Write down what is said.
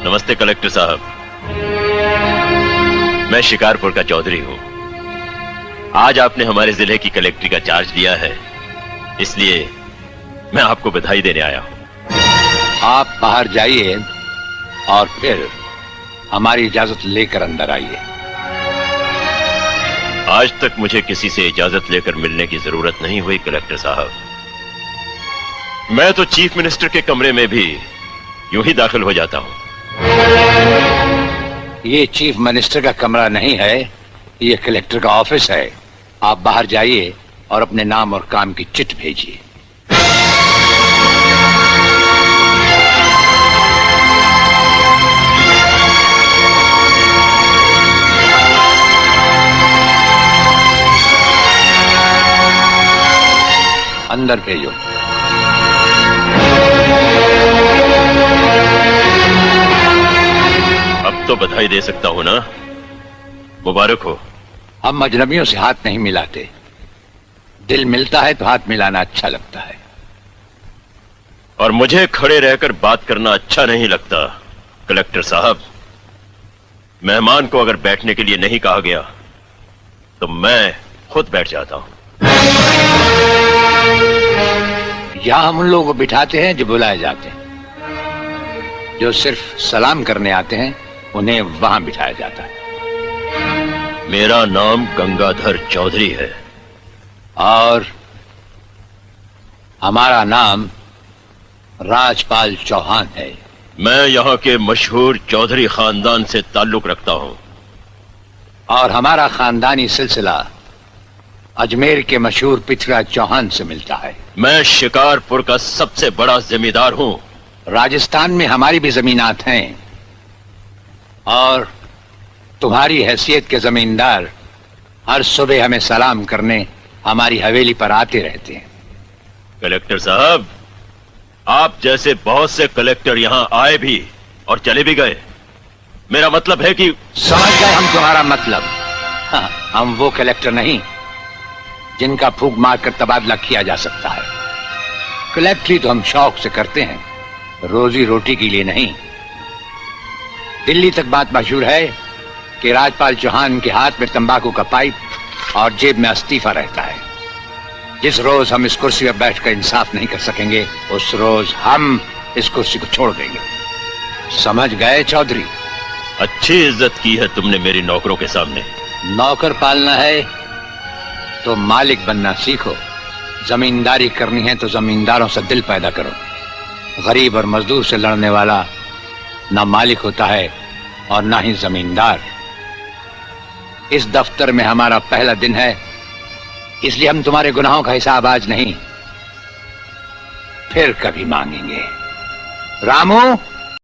नमस्ते कलेक्टर साहब, मैं शिकारपुर का चौधरी हूं। आज आपने हमारे जिले की कलेक्ट्री का चार्ज लिया है, इसलिए मैं आपको बधाई देने आया हूं। आप बाहर जाइए और फिर हमारी इजाजत लेकर अंदर आइए। आज तक मुझे किसी से इजाजत लेकर मिलने की जरूरत नहीं हुई कलेक्टर साहब। मैं तो चीफ मिनिस्टर के कमरे में भी यूं ही दाखिल हो जाता हूं। ये चीफ मिनिस्टर का कमरा नहीं है, ये कलेक्टर का ऑफिस है। आप बाहर जाइए और अपने नाम और काम की चिट भेजिए। अंदर भेजो। अब तो बधाई दे सकता हूं ना? मुबारक हो। हम अजनबियों से हाथ नहीं मिलाते। दिल मिलता है तो हाथ मिलाना अच्छा लगता है। और मुझे खड़े रहकर बात करना अच्छा नहीं लगता कलेक्टर साहब। मेहमान को अगर बैठने के लिए नहीं कहा गया तो मैं खुद बैठ जाता हूं। यहां हम उन लोगों को बिठाते हैं जो बुलाए जाते हैं। जो सिर्फ सलाम करने आते हैं उन्हें वहां बिठाया जाता है। मेरा नाम गंगाधर चौधरी है और हमारा नाम राजपाल चौहान है। मैं यहाँ के मशहूर चौधरी खानदान से ताल्लुक रखता हूँ और हमारा खानदानी सिलसिला अजमेर के मशहूर पृथ्वीराज चौहान से मिलता है। मैं शिकारपुर का सबसे बड़ा जमींदार हूँ। राजस्थान में हमारी भी जमीनात हैं और तुम्हारी हैसियत के जमींदार हर सुबह हमें सलाम करने हमारी हवेली पर आते रहते हैं। कलेक्टर साहब, आप जैसे बहुत से कलेक्टर यहाँ आए भी और चले भी गए। मेरा मतलब है कि समझ गए हम तुम्हारा मतलब। हाँ, हम वो कलेक्टर नहीं जिनका फूंक मारकर तबादला किया जा सकता है। कलेक्टरी तो हम शौक से करते हैं, रोजी रोटी के लिए नहीं। दिल्ली तक बात मशहूर है कि राजपाल चौहान के हाथ में तंबाकू का पाइप और जेब में इस्तीफा रहता है। जिस रोज हम इस कुर्सी पर बैठकर इंसाफ नहीं कर सकेंगे उस रोज हम इस कुर्सी को छोड़ देंगे। समझ गए चौधरी? अच्छी इज्जत की है तुमने मेरी नौकरों के सामने। नौकर पालना है तो मालिक बनना सीखो। जमींदारी करनी है तो जमींदारों से दिल पैदा करो। गरीब और मजदूर से लड़ने वाला ना मालिक होता है और ना ही जमींदार। इस दफ्तर में हमारा पहला दिन है, इसलिए हम तुम्हारे गुनाहों का हिसाब आज नहीं फिर कभी मांगेंगे। रामू,